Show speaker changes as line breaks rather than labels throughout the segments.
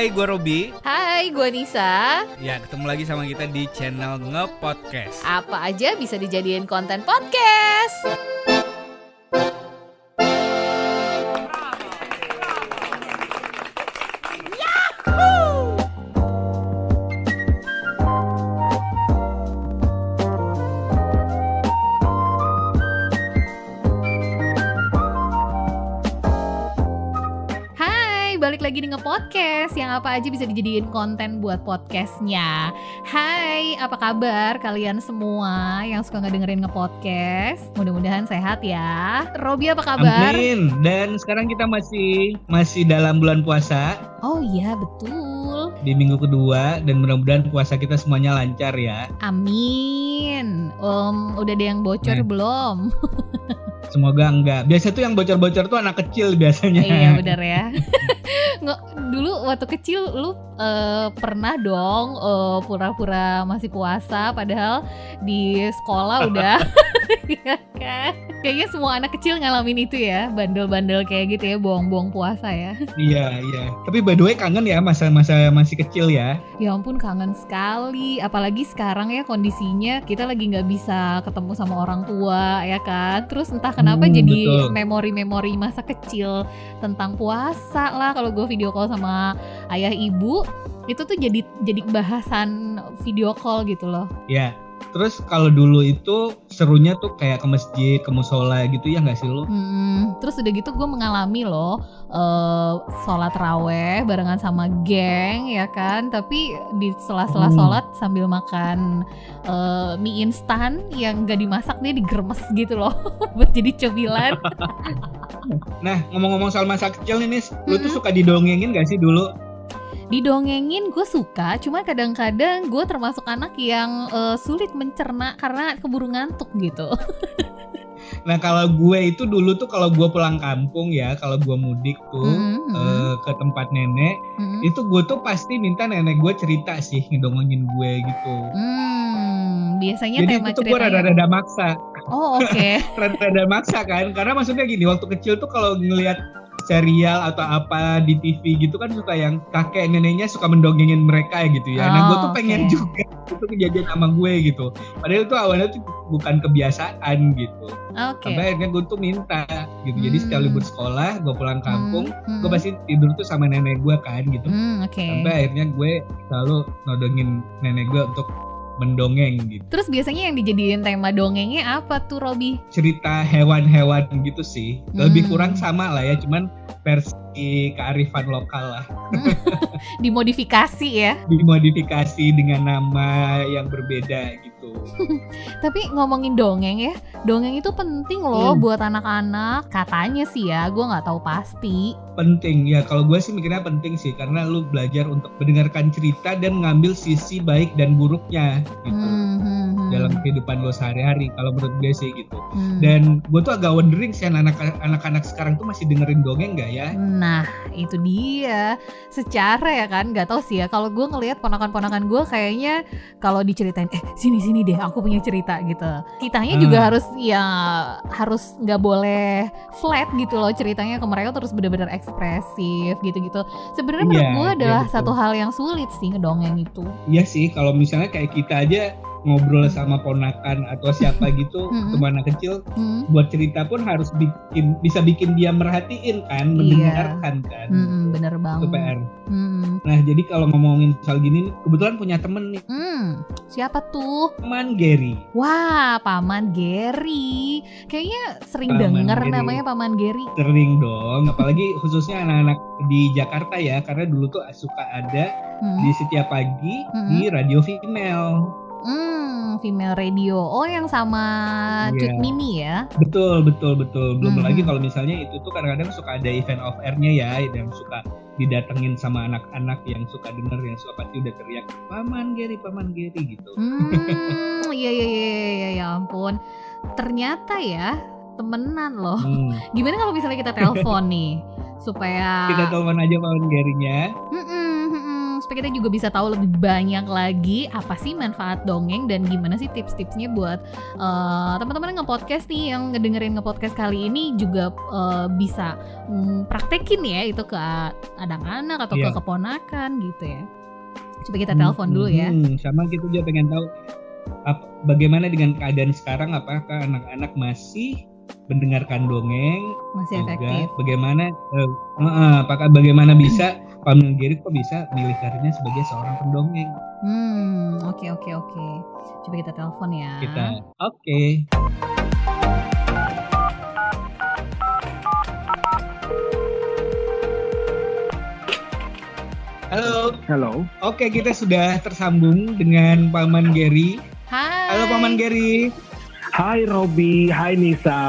Hai, gue Robi.
Hai, gue Nisa.
Ya, ketemu lagi sama kita di channel Nge-Podcast.
Apa aja bisa dijadiin konten podcast. Balik lagi di Nge-Podcast, yang apa aja bisa dijadiin konten buat podcastnya. Hai, apa kabar kalian semua yang suka ngedengerin Nge-Podcast? Mudah-mudahan sehat ya. Robi, apa kabar?
Amin. Dan sekarang kita masih dalam bulan puasa.
Oh iya, betul.
Di minggu kedua, dan mudah-mudahan puasa kita semuanya lancar ya.
Amin. Udah ada yang bocor belum?
Semoga enggak. Biasa tuh yang bocor-bocor tuh anak kecil biasanya.
Iya, benar ya. Nggak, dulu waktu kecil lu pernah dong pura-pura masih puasa padahal di sekolah udah ya kan? Kayaknya semua anak kecil ngalamin itu ya, bandel-bandel kayak gitu ya, bohong-bohong puasa ya.
Iya. Tapi by the way kangen ya masa-masa masih kecil ya.
Ya ampun, kangen sekali. Apalagi sekarang ya kondisinya kita lagi nggak bisa ketemu sama orang tua ya kan. Terus entah kenapa jadi
betul.
memori-memori masa kecil tentang puasa lah. Kalau gue video call sama ayah ibu itu tuh jadi bahasan video call gitu loh.
Ya. Terus kalau dulu itu serunya tuh kayak ke masjid, ke musola gitu ya nggak sih lo?
Terus udah gitu gue mengalami loh sholat raweh barengan sama geng ya kan. Tapi di sela-sela sholat sambil makan mie instan yang gak dimasak, dia digeremes gitu loh buat jadi cemilan.
Nah, ngomong-ngomong soal masa kecil nih Nis, lu tuh suka didongengin gak sih dulu?
Didongengin gue suka, cuma kadang-kadang gue termasuk anak yang sulit mencerna karena keburu ngantuk gitu.
Nah kalau gue itu dulu tuh kalau gue pulang kampung ya, kalau gue mudik tuh ke tempat nenek, itu gue tuh pasti minta nenek gue cerita sih, ngedongengin gue gitu.
Biasanya
jadi
tema
itu gue rada-rada maksa.
Oh oke.
Rada-rada maksa kan, karena maksudnya gini, waktu kecil tuh kalau ngelihat serial atau apa di TV gitu kan suka yang kakek neneknya suka mendongengin mereka gitu ya. Nah gue tuh pengen juga itu kejadian sama gue gitu. Padahal itu awalnya tuh bukan kebiasaan gitu. Sampai akhirnya gue tuh minta gitu. Jadi setiap libur sekolah gue pulang kampung, gue pasti tidur tuh sama nenek gue kan gitu. Sampai akhirnya gue selalu nodongin nenek gue untuk mendongeng gitu.
Terus biasanya yang dijadiin tema dongengnya apa tuh, Robi?
Cerita hewan-hewan gitu sih. Lebih kurang sama lah ya, cuman versi kearifan lokal lah.
Dimodifikasi ya?
Dimodifikasi dengan nama yang berbeda gitu.
Tapi ngomongin dongeng ya, dongeng itu penting loh buat anak-anak. Katanya sih ya, gue nggak tahu pasti.
Penting ya, kalau gue sih mikirnya penting sih, karena lu belajar untuk mendengarkan cerita dan ngambil sisi baik dan buruknya gitu dalam kehidupan lo sehari-hari. Kalau menurut gue sih gitu. Dan gue tuh agak wondering sih anak-anak sekarang tuh masih dengerin dongeng nggak ya?
Nah itu dia. Secara ya kan, nggak tahu sih ya. Kalau gue ngelihat ponakan-ponakan gue kayaknya kalau diceritain, sini deh, aku punya cerita gitu. Kitanya juga harus nggak boleh flat gitu loh ceritanya, ke mereka terus benar-benar ekspresif gitu-gitu. Sebenarnya menurut gue adalah satu hal yang sulit sih ngedongeng itu.
Iya sih, kalau misalnya kayak kita aja ngobrol sama ponakan atau siapa gitu, teman anak kecil, buat cerita pun harus bisa bikin dia merhatiin kan, mendengarkan kan.
Bener banget.
Itu PR. Nah jadi kalau ngomongin soal gini, kebetulan punya temen nih.
Siapa tuh?
Paman Gary.
Wah, Paman Gary. Kayaknya sering denger namanya Paman Gary.
Sering dong, apalagi khususnya anak-anak di Jakarta ya, karena dulu tuh suka ada di setiap pagi di radio female.
Female radio. Oh, yang sama Cut Mini ya? Betul.
Belum lagi kalau misalnya itu tuh kadang-kadang suka ada event off air-nya ya, yang suka didatengin sama anak-anak yang suka denger, yang suka pasti udah teriak Paman Gary gitu.
Iya, ya ampun. Ternyata ya temenan loh. Gimana kalau misalnya kita telepon nih supaya
kita telepon aja Paman Gary-nya.
supaya supaya kita juga bisa tahu lebih banyak lagi apa sih manfaat dongeng dan gimana sih tips-tipsnya buat teman-teman yang nge-podcast nih, yang ngedengerin nge-podcast kali ini juga bisa praktekin ya itu ke anak-anak atau ke keponakan gitu ya. Coba kita telepon dulu ya.
Sama kita juga pengen tahu bagaimana dengan keadaan sekarang, apakah anak-anak masih mendengarkan dongeng,
masih efektif.
Bagaimana apakah bagaimana bisa Paman Gary kok bisa milih karirnya sebagai seorang pendongeng?
Oke. Coba kita telepon ya.
Oke. Halo. Oke, kita sudah tersambung dengan Paman Gary.
Hai.
Halo Paman Gary.
Hai Robi, hai Nisa.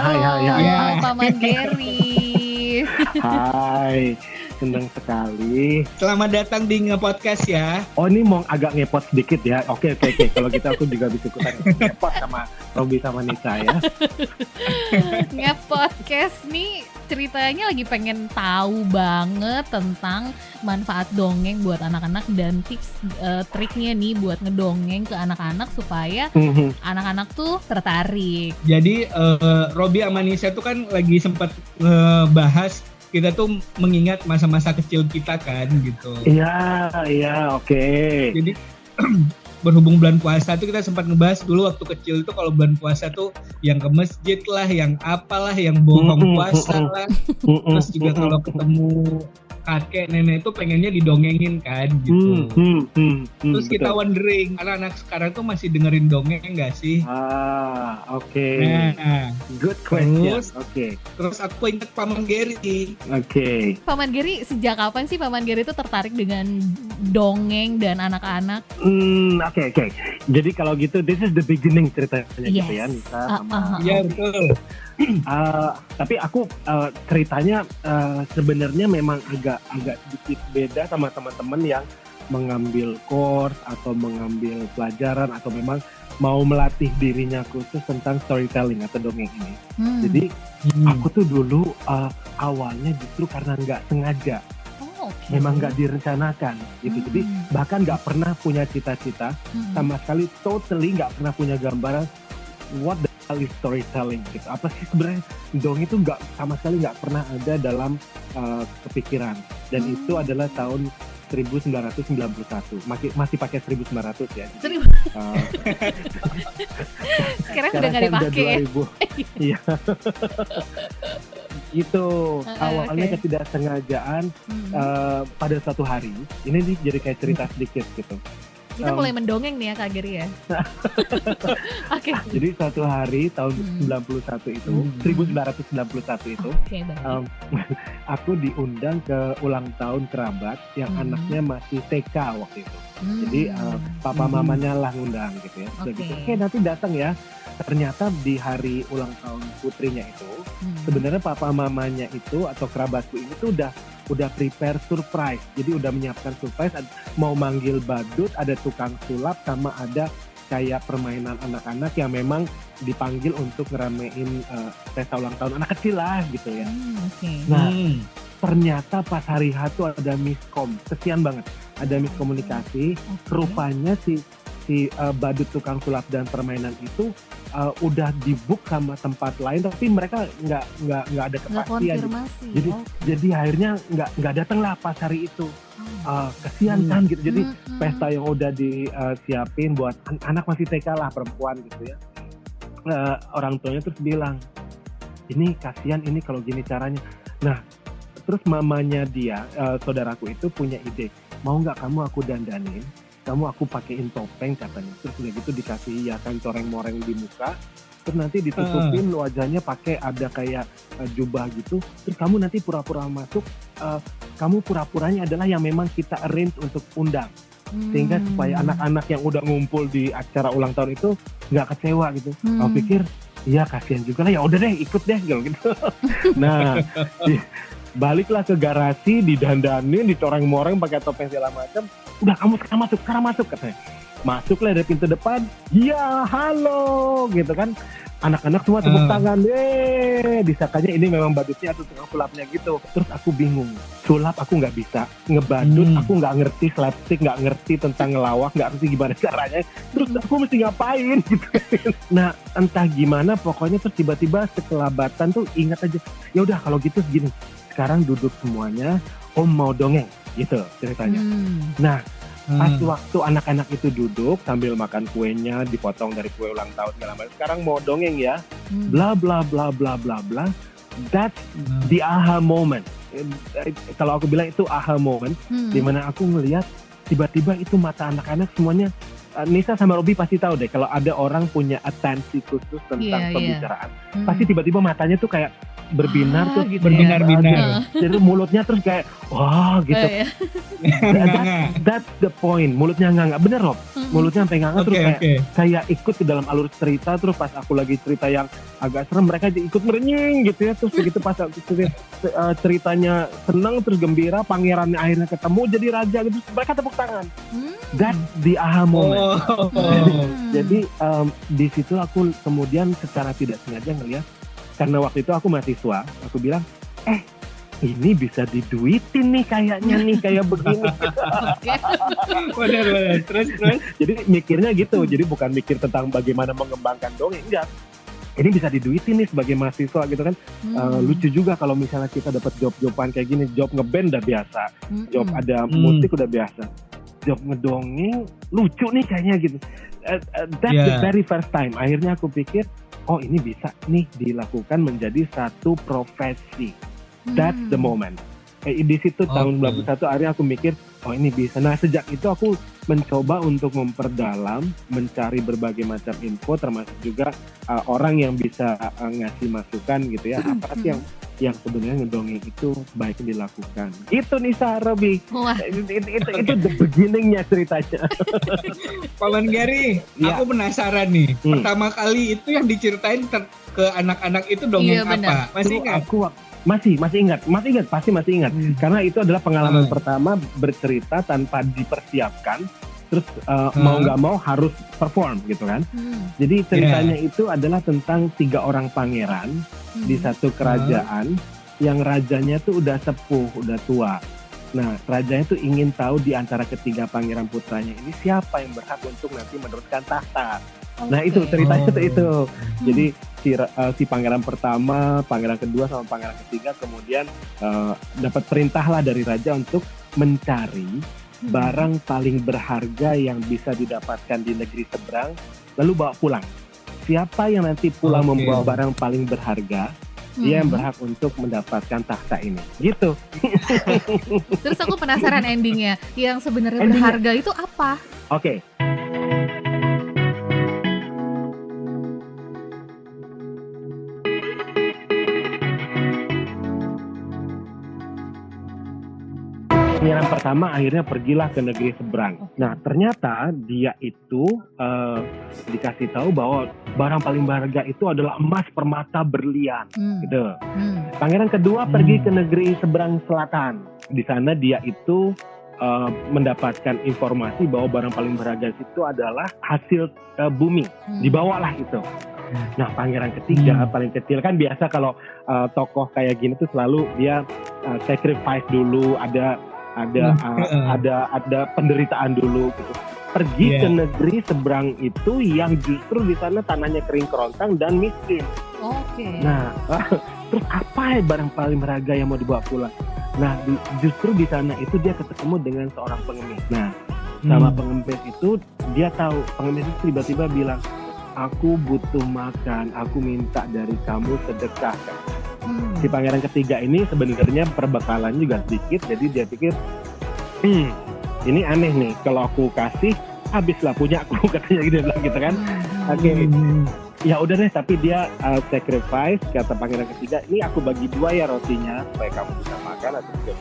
Halo Paman Gary.
Hai, senang sekali.
Selamat datang di Nge-Podcast ya.
Oh, ini mau agak ngepot sedikit ya. Oke. Kalau gitu aku juga bisa ikutan ngepot sama Robi sama Nisa ya.
Nge-Podcast nih ceritanya lagi pengen tahu banget tentang manfaat dongeng buat anak-anak dan tips triknya nih buat ngedongeng ke anak-anak supaya anak-anak tuh tertarik.
Jadi Robi sama Nisa tuh kan lagi sempat bahas kita tuh mengingat masa-masa kecil kita kan gitu.
Iya, oke.
Jadi berhubung bulan puasa tuh kita sempat ngebahas dulu waktu kecil itu kalau bulan puasa tuh yang ke masjid lah, yang apalah, yang bohong puasa lah. Terus juga kalau ketemu kakek nenek itu pengennya didongengin kan gitu. Terus kita wondering anak-anak sekarang tuh masih dengerin dongeng nggak sih?
Oke.
Nah,
good question.
Terus aku ingat Paman Gary.
Oke.
Paman Gary, sejak kapan sih Paman Gary itu tertarik dengan dongeng dan anak-anak?
Oke. Jadi kalau gitu, this is the beginning ceritanya gitu ya, Nisa.
Iya betul.
Tapi aku ceritanya sebenarnya memang agak sedikit beda sama teman-teman yang mengambil course atau mengambil pelajaran atau memang mau melatih dirinya khusus tentang storytelling atau dongeng ini. Jadi aku tuh dulu awalnya justru karena nggak sengaja. Memang nggak direncanakan gitu. Jadi bahkan nggak pernah punya cita-cita sama sekali, totally nggak pernah punya gambaran what the hell is storytelling gitu. Apa sih sebenarnya dongeng itu sama sekali nggak pernah ada dalam kepikiran. Dan itu adalah tahun 1991. Masih pakai 1900 ya.
Sekarang udah nggak dipakai ya.
Iya. Itu awalnya ketidaksengajaan pada suatu hari. Ini nih jadi kayak cerita sedikit gitu.
Kita mulai mendongeng nih ya Kak Gary ya. Oke.
Jadi suatu hari tahun 1991 itu, aku diundang ke ulang tahun kerabat yang anaknya masih TK waktu itu. Jadi papa mamanya lah ngundang gitu ya. Oke, nanti datang ya. Ternyata di hari ulang tahun putrinya itu, sebenarnya papa mamanya itu atau kerabatku ini tuh udah prepare surprise. Jadi udah menyiapkan surprise, mau manggil badut, ada tukang sulap, sama ada kayak permainan anak-anak yang memang dipanggil untuk ngeramein pesta ulang tahun anak kecil lah gitu ya. Nah, ternyata pas hari H tuh ada miskom, kesian banget. Ada miskomunikasi, rupanya si badut tukang sulap dan permainan itu udah dibook sama tempat lain, tapi mereka nggak ada kepastian. Jadi akhirnya nggak datang lah pas hari itu. Kesian kan gitu. Jadi pesta yang udah disiapin buat anak masih TK lah, perempuan gitu ya. Orang tuanya terus bilang, ini kasihan ini kalau gini caranya. Nah, terus mamanya dia, saudaraku itu punya ide, mau nggak kamu aku dandanin? Kamu aku pakein topeng katanya. Terus udah gitu dikasih hiasan coreng-moreng di muka. Terus nanti ditutupin wajahnya pakai ada kayak jubah gitu. Terus kamu nanti pura-pura masuk. Kamu pura-puranya adalah yang memang kita arrange untuk undang. Sehingga supaya anak-anak yang udah ngumpul di acara ulang tahun itu nggak kecewa gitu. Aku pikir, iya kasihan juga lah. Ya udah deh, ikut deh gitu. Nah, baliklah ke garasi, didandanin, dicoreng-moreng pakai topeng segala macam. Udah kamu sekarang masuk katanya. Masuklah dari pintu depan. Ya halo gitu kan. anak-anak semua tepuk tangan, disangkanya ini memang badutnya atau tukang sulapnya gitu. Terus aku bingung, sulap aku nggak bisa, ngebadut aku nggak ngerti, slapstick nggak ngerti tentang ngelawak, nggak ngerti gimana caranya. Terus aku mesti ngapain gitu. Nah entah gimana, pokoknya terus tiba-tiba sekelabatan tuh ingat aja, ya udah kalau gitu segini, sekarang duduk semuanya, Om mau dongeng gitu ceritanya. Nah pas waktu anak-anak itu duduk sambil makan kuenya, dipotong dari kue ulang tahun segala macam, sekarang mau dongeng ya, bla bla bla bla bla bla. That's the aha moment. Kalau aku bilang itu aha moment, dimana aku ngelihat tiba-tiba itu mata anak-anak semuanya. Nisa sama Robi pasti tahu deh kalau ada orang punya atensi khusus tentang pembicaraan, pasti tiba-tiba matanya tuh kayak berbinar tuh gitu, berbinar-binar. Jadi mulutnya terus kayak wah gitu. That's the point. Mulutnya nggak bener Rob. Mulutnya sampai nggak terus kayak ikut ke dalam alur cerita. Terus pas aku lagi cerita yang agak serem, mereka ikut merenying gitu ya. Terus begitu pas aku ceritanya seneng terus gembira, pangerannya akhirnya ketemu jadi raja gitu, mereka tepuk tangan. That's the aha moment. Jadi di situ aku kemudian secara tidak sengaja ngeliat, karena waktu itu aku mahasiswa, aku bilang, ini bisa diduitin nih kayaknya nih, kayak begini.
Benar. Terus.
Jadi mikirnya gitu, jadi bukan mikir tentang bagaimana mengembangkan dongeng, enggak. Ini bisa diduitin nih sebagai mahasiswa gitu kan. Lucu juga kalau misalnya kita dapat job-joban kayak gini, job ngeband udah biasa, job ada musik udah biasa, job ngedongeng lucu nih kayaknya gitu. That's the very first time. Akhirnya aku pikir, oh ini bisa nih dilakukan menjadi satu profesi. That's the moment. Di situ tahun 91 akhirnya aku mikir, oh ini bisa. Nah sejak itu aku mencoba untuk memperdalam, mencari berbagai macam info, termasuk juga orang yang bisa ngasih masukan gitu ya. Apa sih yang sebenarnya ngedongeng itu baiknya dilakukan. Itu Nisa, Robi. Itu the beginningnya ceritanya.
Paman Gary, aku penasaran nih. Pertama kali itu yang diceritain ke anak-anak itu dongeng apa? Masih ingat?
Masih ingat, pasti masih ingat. Karena itu adalah pengalaman pertama bercerita tanpa dipersiapkan. Terus mau nggak mau harus perform gitu kan. Jadi ceritanya itu adalah tentang 3 orang pangeran di satu kerajaan yang rajanya tuh udah sepuh, udah tua. Nah rajanya tuh ingin tahu di antara ketiga pangeran putranya ini siapa yang berhak untuk nanti meneruskan tahta. Nah itu ceritanya itu. Jadi si pangeran pertama, pangeran kedua sama pangeran ketiga kemudian dapat perintah lah dari raja untuk mencari barang paling berharga yang bisa didapatkan di negeri seberang lalu bawa pulang. Siapa yang nanti pulang membawa barang paling berharga, dia yang berhak untuk mendapatkan tahta ini. Gitu.
Terus aku penasaran endingnya. Yang sebenarnya berharga itu apa?
Oke. Pangeran pertama akhirnya pergilah ke negeri seberang. Nah ternyata dia itu dikasih tahu bahwa barang paling berharga itu adalah emas, permata, berlian. Gitu. Pangeran kedua pergi ke negeri seberang selatan. Di sana dia itu mendapatkan informasi bahwa barang paling berharga itu adalah hasil bumi. Dibawalah itu. Nah pangeran ketiga paling kecil kan biasa kalau tokoh kayak gini tuh selalu dia sacrifice dulu, ada penderitaan dulu gitu. Pergi ke negeri seberang itu yang justru di sana tanahnya kering kerontang dan miskin. Nah, terus apa barang paling berharga yang mau dibawa pulang? Nah, justru di sana itu dia ketemu dengan seorang pengemis. Nah, sama pengemis itu dia tahu, pengemis itu tiba-tiba bilang, aku butuh makan, aku minta dari kamu sedekah. Si pangeran ketiga ini sebenarnya perbekalan juga sedikit, jadi dia pikir ini aneh nih, kalau aku kasih habislah punya aku, katanya gitu kan. Ya udah deh, tapi dia sacrifice, kata pangeran ketiga, ini aku bagi 2 ya rotinya supaya kamu bisa makan atau juga.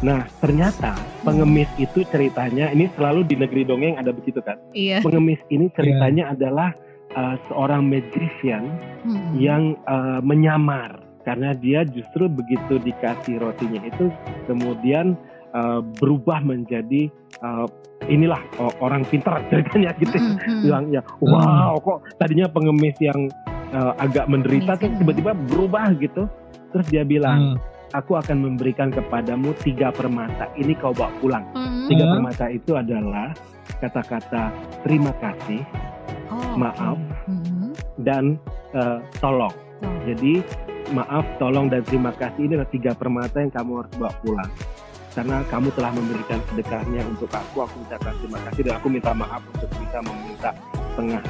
Nah ternyata pengemis itu ceritanya ini selalu di negeri dongeng ada begitu kan. Pengemis ini ceritanya adalah seorang magician yang menyamar. Karena dia justru begitu dikasih rotinya itu kemudian berubah menjadi inilah orang pintar ceritanya gitu. Bilang ya wow, kok tadinya pengemis yang agak menderita terus tiba-tiba berubah gitu. Terus dia bilang, aku akan memberikan kepadamu 3 permata. Ini kau bawa pulang. 3 permata itu adalah kata-kata terima kasih, maaf, dan tolong. Jadi maaf, tolong, dan terima kasih ini adalah 3 permata yang kamu harus bawa pulang. Karena kamu telah memberikan sedekahnya untuk aku ucapkan terima kasih, dan aku minta maaf untuk bisa meminta setengah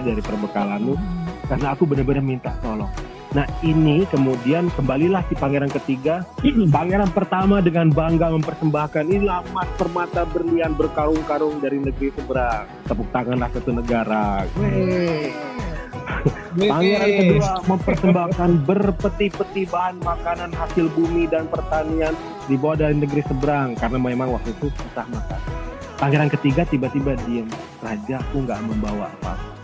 dari perbekalanmu, karena aku benar-benar minta tolong. Nah ini kemudian kembalilah si pangeran ketiga. Pangeran pertama dengan bangga mempersembahkan, inilah emas permata berlian berkarung-karung dari negeri seberang. Tepuk tanganlah satu negara. Pangeran kedua mempersembahkan berpeti-peti bahan makanan hasil bumi dan pertanian dibawa dari negeri seberang, karena memang waktu itu susah makan. Pangeran ketiga tiba-tiba diam, raja, aku nggak membawa apa-apa.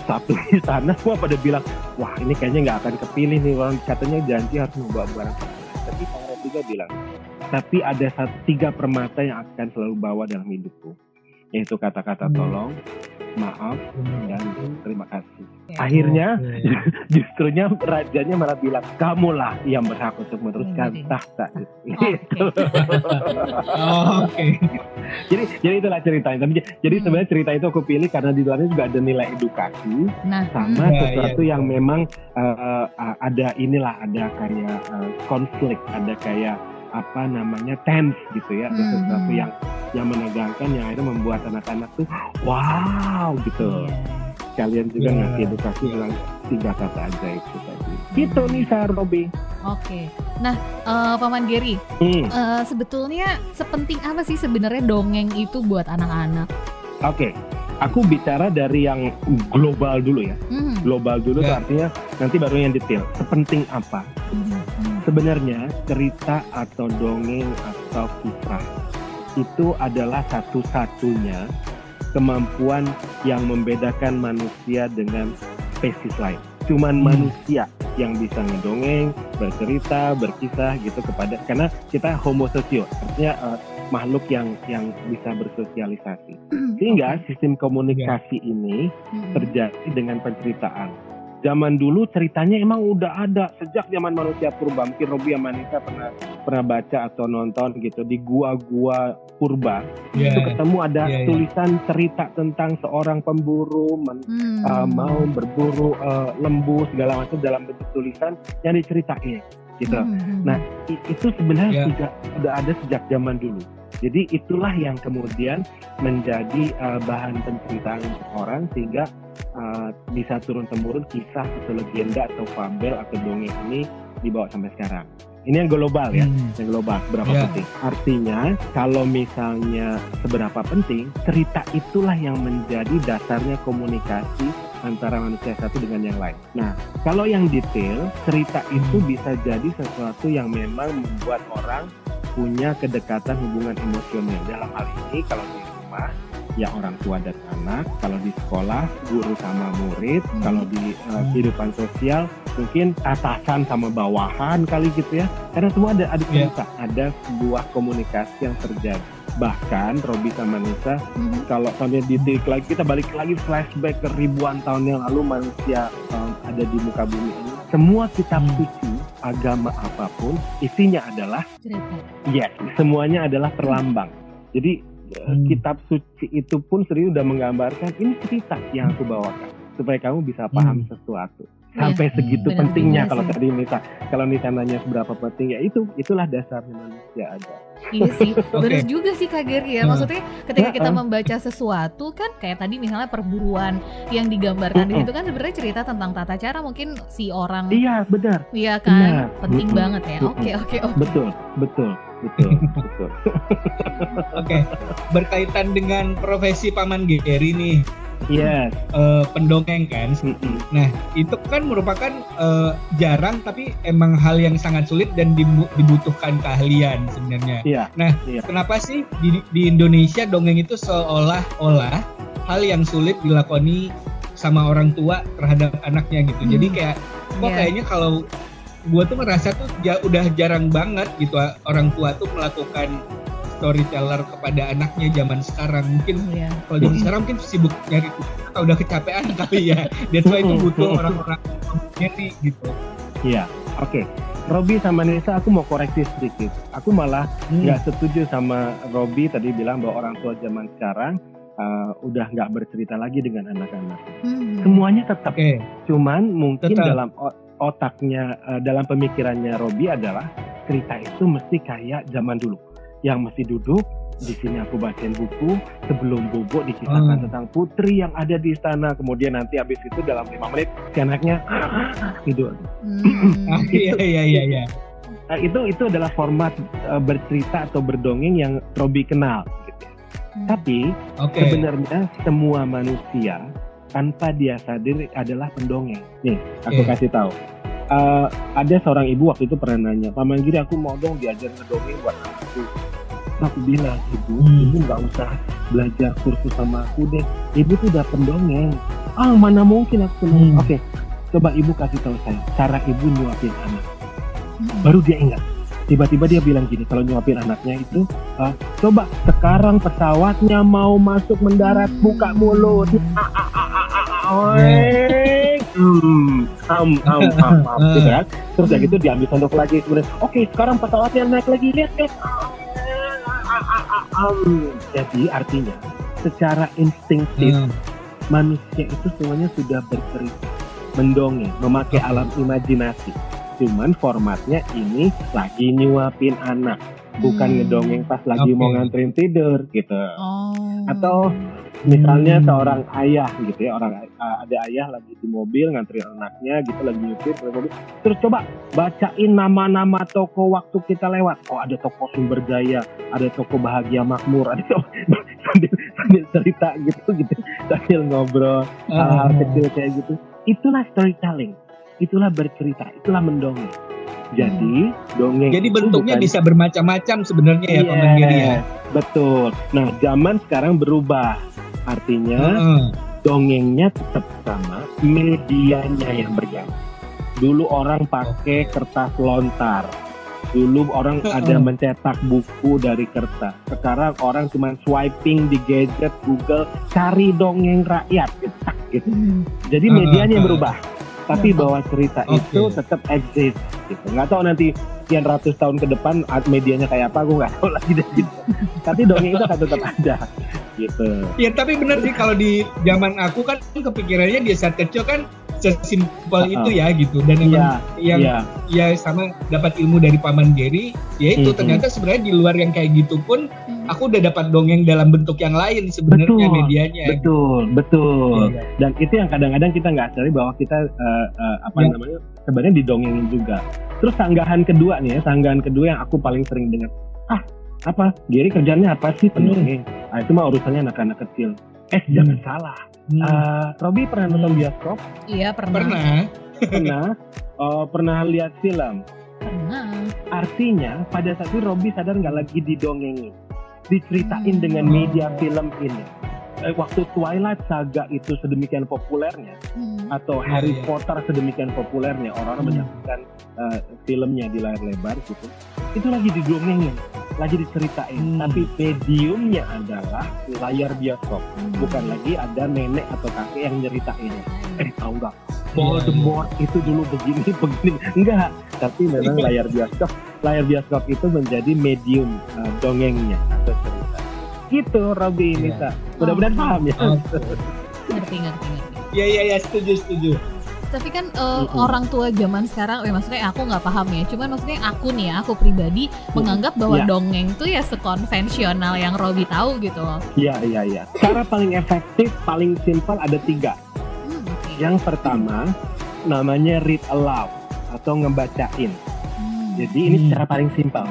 Satu di sana semua pada bilang, wah ini kayaknya nggak akan kepilih nih, orang katanya janji harus membawa barang. Tapi pangeran ketiga bilang, tapi ada 3 permata yang akan selalu bawa dalam hidupku, yaitu kata-kata tolong, maaf, dan terima kasih. Akhirnya justrunya rajanya malah bilang, kamulah yang berhak untuk meneruskan tahta. Jadi itulah ceritanya. Jadi sebenarnya cerita itu aku pilih karena di dalamnya juga ada nilai edukasi, sama sesuatu yang memang ada kayak konflik, ada kayak tense gitu ya, ada sesuatu yang menegangkan, yang akhirnya membuat anak-anak tuh wow gitu. Kalian juga ngasih edukasi dengan 3 kata ajaib itu tadi. Gitu Nisa, Robi.
Oke. Nah, Paman Gary, sebetulnya sepenting apa sih sebenarnya dongeng itu buat anak-anak?
Oke. Aku bicara dari yang global dulu ya. Global dulu tuh artinya nanti baru yang detail. Sepenting apa? Sebenarnya cerita atau dongeng atau kisah itu adalah satu-satunya kemampuan yang membedakan manusia dengan spesies lain. Cuman manusia yang bisa ngedongeng, bercerita, berkisah gitu karena kita homo sosio, artinya makhluk yang bisa bersosialisasi. Sehingga sistem komunikasi ini terjadi dengan penceritaan. Zaman dulu ceritanya emang udah ada sejak zaman manusia purba. Mungkin Robi sama Nisa pernah baca atau nonton gitu di gua-gua purba. Itu ketemu ada tulisan cerita tentang seorang pemburu mau berburu lembu segala macam dalam bentuk tulisan yang diceritain gitu. Nah itu sebenarnya sudah ada sejak zaman dulu. Jadi itulah yang kemudian menjadi bahan penceritaan orang, sehingga bisa turun-temurun kisah atau legenda atau fabel atau dongeng ini dibawa sampai sekarang. Ini yang global ya, yang global seberapa penting. Artinya kalau misalnya seberapa penting, cerita itulah yang menjadi dasarnya komunikasi antara manusia satu dengan yang lain. Nah, kalau yang detail, cerita itu bisa jadi sesuatu yang memang membuat orang punya kedekatan hubungan emosional. Dalam hal ini kalau di rumah ya orang tua dan anak, kalau di sekolah guru sama murid, kalau di kehidupan sosial mungkin atasan sama bawahan kali gitu ya. Karena semua ada cerita, ada sebuah komunikasi yang terjadi. Bahkan Robi sama Nisa, kalau sampai ditilik lagi, kita balik lagi flashback ke ribuan tahun yang lalu manusia ada di muka bumi ini. Semua kitab suci, agama apapun, isinya adalah cerita. Semuanya adalah perlambang. Jadi kitab suci itu pun sering udah menggambarkan ini cerita yang aku bawakan supaya kamu bisa paham sesuatu. Sampai segitu pentingnya kalau tadi kalau Nisa nanya seberapa penting, ya itulah dasarnya manusia ada.
Iya sih, benar juga sih Kak Gary ya. Maksudnya ketika kita membaca sesuatu kan kayak tadi misalnya perburuan yang digambarkan di situ kan sebenarnya cerita tentang tata cara mungkin si orang.
Iya benar.
Iya kan, penting banget ya. Oke.
Betul.
Oke, berkaitan dengan profesi Paman Gary nih.
Yes.
Pendongeng kan. Nah itu kan merupakan jarang tapi emang hal yang sangat sulit dan dibutuhkan keahlian sebenarnya. Nah kenapa sih di Indonesia dongeng itu seolah-olah hal yang sulit dilakoni sama orang tua terhadap anaknya gitu. Jadi kayak kayaknya kalau gue tuh merasa tuh udah jarang banget gitu orang tua tuh melakukan storyteller kepada anaknya zaman sekarang. Mungkin kalau zaman sekarang mungkin sibuk nyari atau udah kecapean kali ya. That's why itu butuh orang-orang sendiri gitu.
Iya, oke. Robby sama Nisa, aku mau koreksi sedikit. Aku malah nggak setuju sama Robby tadi bilang bahwa orang tua zaman sekarang udah nggak bercerita lagi dengan anak-anak. Semuanya tetap. Cuman mungkin dalam otaknya, dalam pemikirannya Robby adalah cerita itu mesti kayak zaman dulu, yang mesti duduk di sini aku bacain buku sebelum bobo dikisahkan tentang putri yang ada di istana, kemudian nanti habis itu dalam 5 menit si anaknya tidur.
Iya.
Itu adalah format bercerita atau berdongeng yang Robby kenal gitu. Tapi sebenarnya semua manusia tanpa dia sadar adalah pendongeng. Nih, aku kasih tahu. Ada seorang ibu waktu itu pernah nanya, Pak Manggiri, aku mau dong diajar ngedongeng buat anakku. Aku bilang, ibu nggak usah belajar kursus sama aku deh. Ibu tuh udah pendongeng. Mana mungkin aku pendongeng. Oke, coba ibu kasih tahu saya cara ibu nyuapin anak. Baru dia ingat. Tiba-tiba dia bilang gini, kalau nyuapin anaknya itu, coba sekarang pesawatnya mau masuk mendarat, buka mulut. Gitu kan? Terus ya gitu diambil sendok lagi. Kemudian, oke, sekarang pesawatnya naik lagi, lihat. Jadi artinya secara instinktif manusia itu semuanya sudah bercerita, mendongeng, memakai alam imajinasi. Cuman formatnya ini lagi nyuapin anak, bukan ngedongeng pas lagi mau nganterin tidur gitu. Atau misalnya seorang ayah gitu ya, ada ayah lagi di mobil nganterin anaknya gitu, lagi nyetir mobil. Terus coba bacain nama-nama toko waktu kita lewat. Oh, ada toko Sumber Jaya, ada toko Bahagia Makmur, ada sambil cerita gitu sambil ngobrol hal-hal kecil kayak gitu. Itulah storytelling, itulah bercerita, itulah mendongeng. Jadi dongeng.
Jadi bentuknya bisa bermacam-macam sebenarnya ya, Pak Manggiri ya.
Betul. Nah, zaman sekarang berubah. Artinya dongengnya tetap sama, medianya yang berganti. Dulu orang pakai kertas lontar. Dulu orang ada mencetak buku dari kertas. Sekarang orang cuma swiping di gadget Google, cari dongeng rakyat gitu. Jadi medianya yang berubah. Tapi bahwa cerita itu tetap eksis gitu. Nggak tahu nanti sekian ratus tahun ke depan medianya kayak apa, aku nggak tahu lagi deh gitu. Tapi dongeng itu akan tetap ada gitu.
Ya tapi benar sih, kalau di zaman aku kan kepikirannya dia saat kecil kan sesimpel itu ya gitu. Dan ya sama dapat ilmu dari Pak Manggiri, ya itu ternyata sebenarnya di luar yang kayak gitu pun aku udah dapat dongeng dalam bentuk yang lain sebenarnya medianya.
Betul. Ya. Dan itu yang kadang-kadang kita nggak sadari bahwa kita namanya sebenarnya didongengin juga. Terus sanggahan kedua yang aku paling sering dengar, Giri kerjanya apa sih pendongeng? Itu mah urusannya anak-anak kecil. Jangan salah. Robby pernah nonton bioskop?
Iya, pernah.
Pernah lihat film?
Pernah.
Artinya pada saat itu Robby sadar nggak lagi didongengin, diceritain dengan media film ini. Waktu Twilight Saga itu sedemikian populernya, atau Harry Potter sedemikian populernya, orang-orang menyaksikan filmnya di layar lebar gitu, itu lagi didongengin, lagi diceritain, tapi mediumnya adalah layar bioskop, bukan lagi ada nenek atau kakek yang nyeritain. Tahu nggak? Voldemort itu dulu begini, enggak, tapi memang layar bioskop itu menjadi medium dongengnya atau cerita. Gitu Robby Nisa. Mudah-mudahan paham ya.
Ngerti.
Iya, setuju.
Tapi kan orang tua zaman sekarang, maksudnya aku nggak paham ya. Cuman maksudnya aku pribadi menganggap bahwa dongeng tuh ya sekonvensional yang Robby tahu gitu loh.
Iya. Cara paling efektif, paling simpel ada 3. Yang pertama namanya read aloud atau ngebacain. Jadi ini cara paling simpel.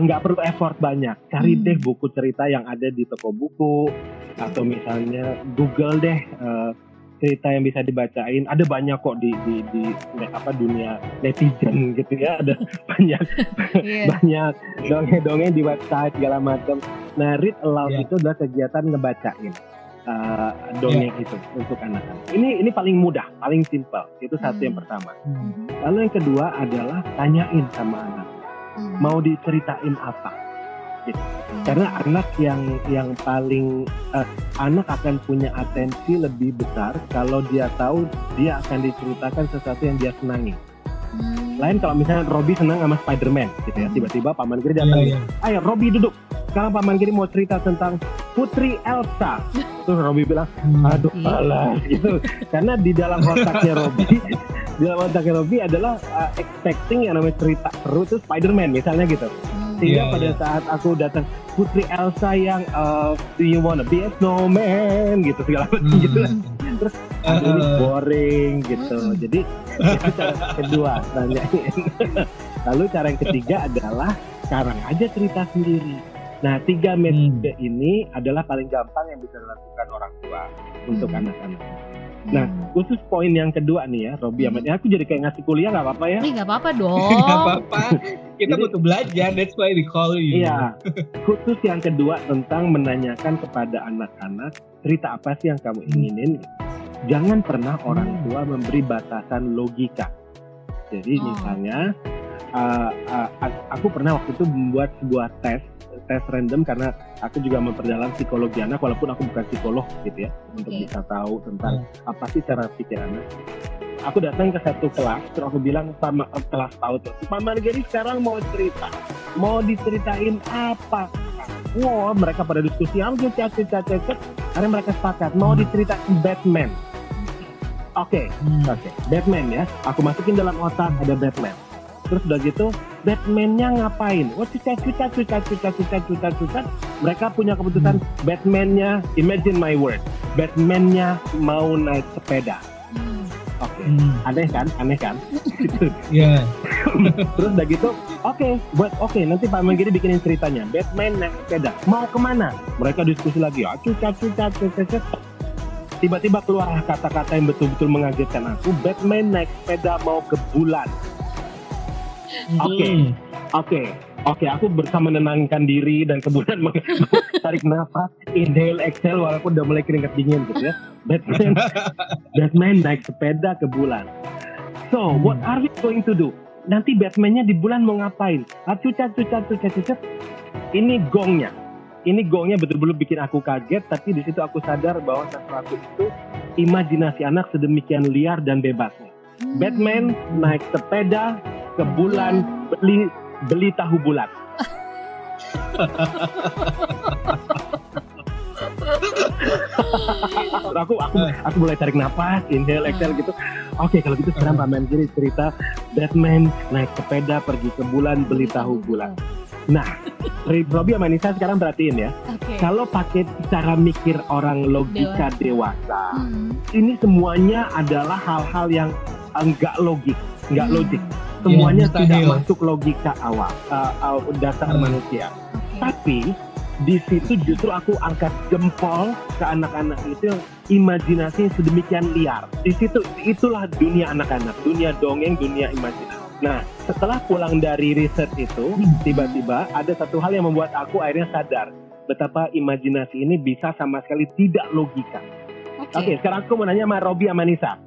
Nggak perlu effort banyak. Cari deh buku cerita yang ada di toko buku, atau misalnya Google deh cerita yang bisa dibacain. Ada banyak kok di dunia netizen gitu ya. Ada banyak dongeng di website segala macam. Nah, read aloud itu adalah kegiatan ngebacain dongeng itu untuk anak-anak. Ini paling mudah, paling simpel. Itu satu yang pertama. Lalu yang kedua adalah tanyain sama anak. Mau diceritain apa? Gitu. Karena anak yang paling anak akan punya atensi lebih besar kalau dia tahu dia akan diceritakan sesuatu yang dia senangi. Lain kalau misalnya Robby senang sama Spider-Man gitu ya, tiba-tiba Paman Giri datang, ayo Robby duduk, sekarang Paman Giri mau cerita tentang Putri Elsa. Terus Robby bilang, aduh alah gitu. Karena di dalam otaknya Robby adalah expecting yang namanya cerita seru itu Spider-Man misalnya gitu. Sehingga pada saat aku datang, Putri Elsa yang do you wanna be a snowman gitu segala macam gitu lah. Terus ini boring gitu. Jadi itu cara kedua nanyain. Lalu cara yang ketiga adalah sekarang aja cerita sendiri. Nah 3 metode ini adalah paling gampang yang bisa dilakukan orang tua untuk anak-anak. Nah, khusus poin yang kedua nih ya, Robby Ahmad. Aku jadi kayak ngasih kuliah nggak apa-apa ya?
Nggak apa-apa dong.
Nggak apa-apa. Kita butuh belajar, that's why we call you.
Iya. Khusus yang kedua tentang menanyakan kepada anak-anak cerita apa sih yang kamu inginin. Jangan pernah orang tua memberi batasan logika. Jadi misalnya, aku pernah waktu itu membuat sebuah tes random karena aku juga memperdalam psikologi anak walaupun aku bukan psikolog gitu ya, untuk bisa tahu tentang apa sih cara pikir anak. Aku datang ke satu kelas, terus aku bilang sama kelas PAUD, Paman Giri sekarang mau cerita, mau diceritain apa? Wow, mereka pada diskusi, akhirnya mereka sepakat mau diceritain Batman. Oke, Batman ya, aku masukin dalam otak ada Batman. Terus udah gitu, Batman-nya ngapain? Oh, cucat. Mereka punya keputusan, Batman-nya, imagine my word, Batman-nya mau naik sepeda. Oke. Aneh kan?
Iya.
Terus udah gitu, oke, nanti Pak Manggiri bikinin ceritanya. Batman naik sepeda, mau kemana? Mereka diskusi lagi, cucat. Tiba-tiba keluar kata-kata yang betul-betul mengagetkan aku. Batman naik sepeda mau ke bulan. Oke, aku bersama menenangkan diri dan kemudian tarik nafas, inhale, exhale walaupun udah mulai keringat dingin gitu ya. Batman naik sepeda ke bulan. So, what are we going to do? Nanti Batman-nya di bulan mau ngapain? Cucat. Ini gongnya betul-betul bikin aku kaget, tapi di situ aku sadar bahwa sesuatu itu imajinasi anak sedemikian liar dan bebasnya. Batman naik sepeda ke bulan, beli tahu bulat. aku mulai tarik nafas, inhale, exhale gitu. Oke, kalau gitu sekarang Pak Manggiri cerita Batman naik sepeda pergi ke bulan beli tahu bulat. Nah, Robby sama Nisa sekarang perhatiin ya. Kalau pakai cara mikir orang logika dewasa, ini semuanya adalah hal-hal yang nggak logik. Semuanya tidak masuk logika awal, dasar manusia. Tapi di situ justru aku angkat jempol ke anak-anak itu yang imajinasi sedemikian liar. Di situ itulah dunia anak-anak, dunia dongeng, dunia imajinasi. Nah, setelah pulang dari riset itu, tiba-tiba ada satu hal yang membuat aku akhirnya sadar betapa imajinasi ini bisa sama sekali tidak logika. Oke, sekarang aku mau nanya sama Robby sama Nisa.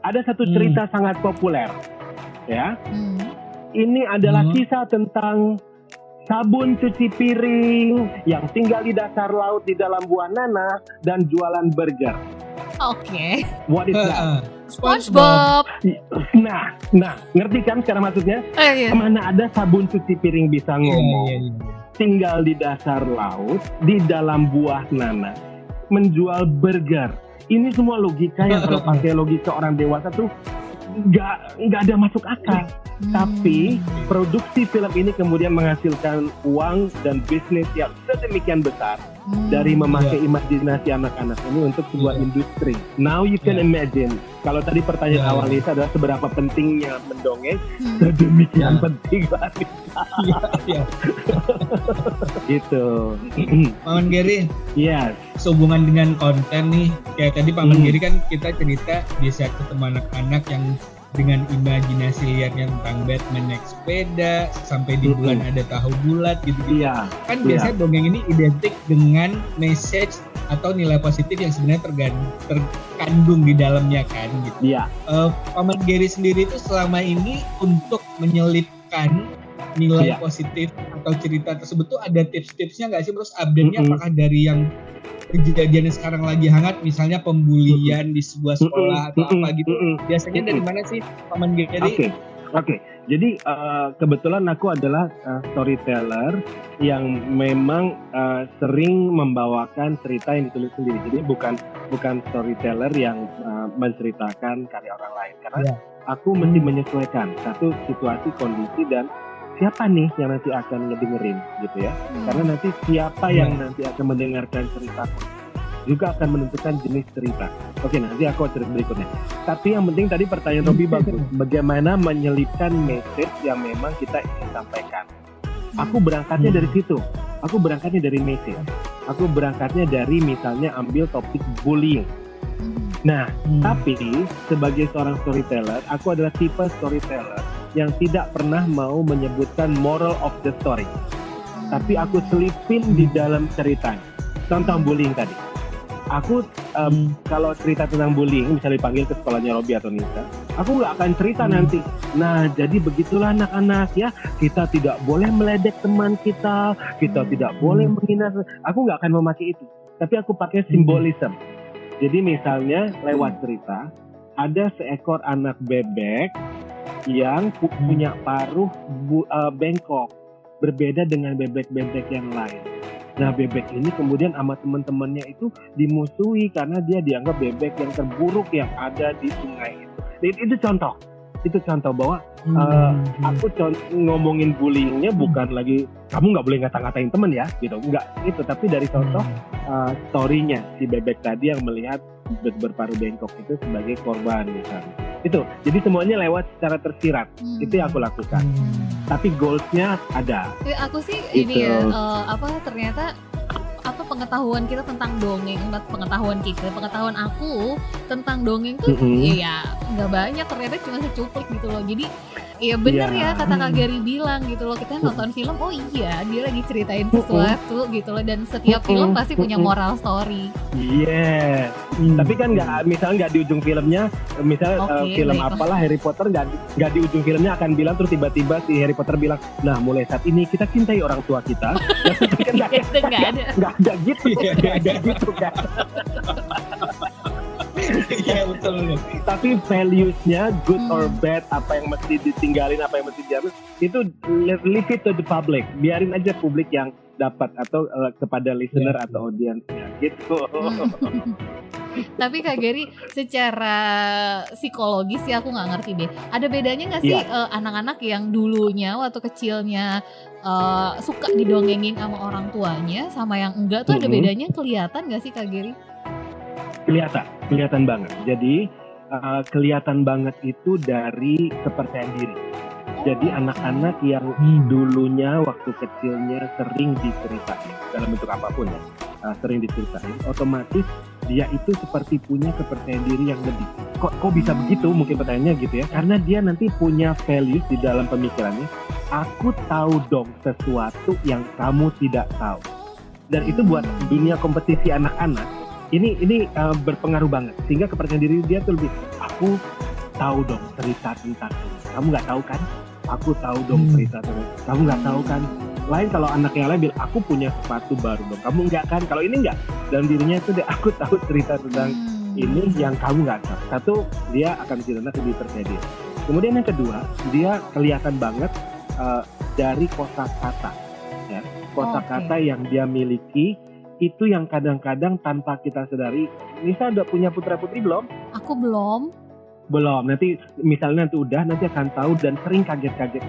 Ada satu cerita sangat populer. Ya, ini adalah kisah tentang sabun cuci piring yang tinggal di dasar laut di dalam buah nanas dan jualan burger. What is that?
SpongeBob.
Nah, ngerti kan sekarang maksudnya? Mana ada sabun cuci piring bisa ngomong? Tinggal di dasar laut di dalam buah nanas menjual burger. Ini semua logika yang kalau pakai logika orang dewasa tuh nggak ada masuk akal. Tapi produksi film ini kemudian menghasilkan uang dan bisnis yang sedemikian besar dari memakai imajinasi anak-anak ini untuk sebuah industri. Now you can imagine, kalau tadi pertanyaan awal Lisa adalah seberapa pentingnya mendongeng, sedemikian penting banget. Gitu.
Paman Giri,
sehubungan
dengan konten nih, kayak tadi Paman Giri kan kita cerita di saat ketemu anak-anak yang dengan imajinasi liarnya tentang Batman naik sepeda sampai di bulan ada tahu bulat gitu. Kan biasanya dongeng ini identik dengan message atau nilai positif yang sebenarnya terkandung di dalamnya kan gitu. Paman Giri sendiri itu selama ini untuk menyelipkan nilai positif atau cerita tersebut tuh ada tips-tipsnya nggak sih? Terus update-nya apakah dari yang kejadian yang sekarang lagi hangat, misalnya pembulian di sebuah sekolah atau apa gitu? Biasanya dari mana sih, Paman Gary?
Oke. Jadi kebetulan aku adalah storyteller yang memang sering membawakan cerita yang ditulis sendiri. Jadi bukan storyteller yang menceritakan karya orang lain, karena aku mesti menyesuaikan satu situasi, kondisi, dan siapa nih yang nanti akan ngedengerin gitu ya. Karena nanti siapa yang nanti akan mendengarkan ceritaku juga akan menentukan jenis cerita. Oke, nanti aku cerita berikutnya. Tapi yang penting tadi pertanyaan Robi bagus. Bagaimana menyelipkan message yang memang kita ingin sampaikan. Aku berangkatnya dari situ. Aku berangkatnya dari message. Aku berangkatnya dari misalnya ambil topik bullying. Nah, tapi sebagai seorang storyteller, aku adalah tipe storyteller yang tidak pernah mau menyebutkan moral of the story. Tapi aku selipin di dalam ceritanya. Contoh bullying tadi. Aku kalau cerita tentang bullying, misalnya dipanggil ke sekolahnya Robi atau Nisa, aku nggak akan cerita nanti. Nah, jadi begitulah anak-anak ya, kita tidak boleh meledek teman kita tidak boleh menghina. Aku nggak akan memakai itu. Tapi aku pakai simbolisme. Jadi misalnya lewat cerita, ada seekor anak bebek yang punya paruh bengkok, berbeda dengan bebek-bebek yang lain. Nah, bebek ini kemudian sama teman-temannya itu dimusuhi karena dia dianggap bebek yang terburuk yang ada di sungai itu. Itu contoh bahwa aku ngomongin bullyingnya bukan lagi kamu nggak boleh ngata-ngatain temen ya gitu, nggak itu, tapi dari contoh story-nya si bebek tadi yang melihat berparuh bengkok itu sebagai korban misalnya. Itu, jadi semuanya lewat secara tersirat. Itu yang aku lakukan. Tapi goals-nya ada.
Aku sih
gitu.
Ini ya, ternyata pengetahuan kita tentang dongeng, pengetahuan aku tentang dongeng tuh ya nggak banyak, ternyata cuma secuplik gitu loh. Jadi ya bener ya kata Kak Gary bilang gitu loh, kita nonton film, oh iya dia lagi ceritain sesuatu gitu loh, dan setiap film pasti punya moral story.
Tapi kan misalnya nggak di ujung filmnya, misalnya film apalah Harry Potter, nggak di ujung filmnya akan bilang, terus tiba-tiba si Harry Potter bilang, nah mulai saat ini kita cintai orang tua kita. Nggak ada gitu kan.
Iya betul.
Tapi values-nya good or bad, apa yang mesti ditinggalin, apa yang mesti diambil, itu leave it to the public. Biarin aja publik yang dapat, atau kepada listener atau audiensnya gitu.
Tapi Kak Gary, secara psikologis sih aku nggak ngerti deh. Ada bedanya nggak sih anak-anak yang dulunya waktu kecilnya suka didongengin sama orang tuanya, sama yang enggak tuh ada bedanya, kelihatan nggak sih Kak Gary? Kelihatan banget. Jadi kelihatan banget itu dari kepercayaan diri. Jadi anak-anak yang dulunya waktu kecilnya sering diceritain dalam bentuk apapun ya, sering diceritain, otomatis dia itu seperti punya kepercayaan diri yang lebih. Kok bisa begitu? Mungkin pertanyaannya gitu ya. Karena dia nanti punya values di dalam pemikirannya. Aku tahu dong sesuatu yang kamu tidak tahu. Dan itu buat dunia kompetisi anak-anak. Ini berpengaruh banget, sehingga kepercayaan diri dia tuh lebih, aku tahu dong cerita tentang ini. Kamu nggak tahu kan? Aku tahu dong cerita tentang kamu nggak tahu kan? Lain kalau anak yang lain bilang, aku punya sepatu baru dong. Kamu nggak kan? Kalau ini nggak, dalam dirinya itu dia, aku tahu cerita tentang ini yang kamu nggak tahu. Satu, dia akan lebih percaya diri. Kemudian yang kedua, dia kelihatan banget dari kosakata, ya. Kosakata yang dia miliki. Itu yang kadang-kadang tanpa kita sadari. Nisa udah punya putra-putri belum? Aku belum.
Nanti misalnya nanti akan tahu dan sering kaget-kaget.